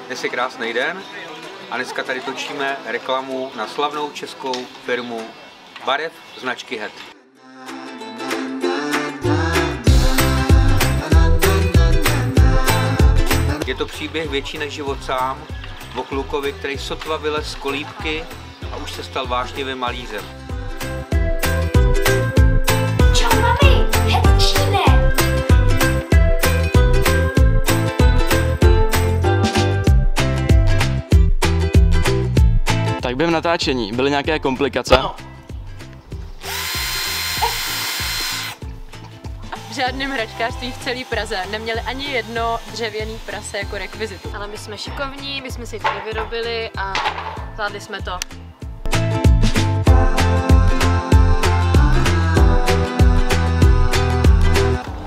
Dnes je krásný den a dneska tady točíme reklamu na slavnou českou firmu barev značky Het. Je to příběh větší než život sám o klukovi, který sotva vylez z kolíbky a už se stal vášnivým malířem. Čau mami, Het číne. Tak během natáčení byly nějaké komplikace? Ano. V žádném hračkářství v celé Praze neměli ani jedno dřevěný prase jako rekvizitu. Ale my jsme šikovní, my jsme si to vyrobili a zvládli jsme to.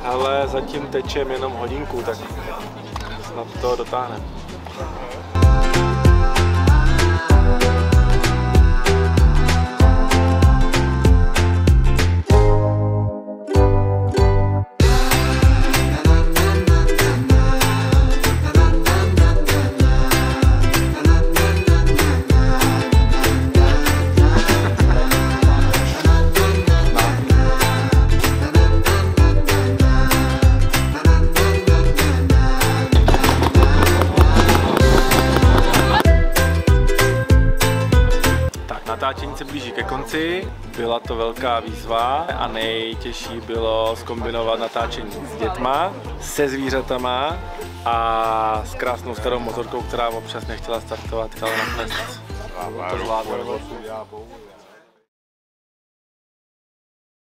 Ale zatím tečem jenom hodinku, tak snad to dotáhneme. Natáčení se blíží ke konci, byla to velká výzva a nejtěžší bylo zkombinovat natáčení s dětma, se zvířatama a s krásnou starou motorkou, která občas nechtěla startovat, ale nakonec to zvládla.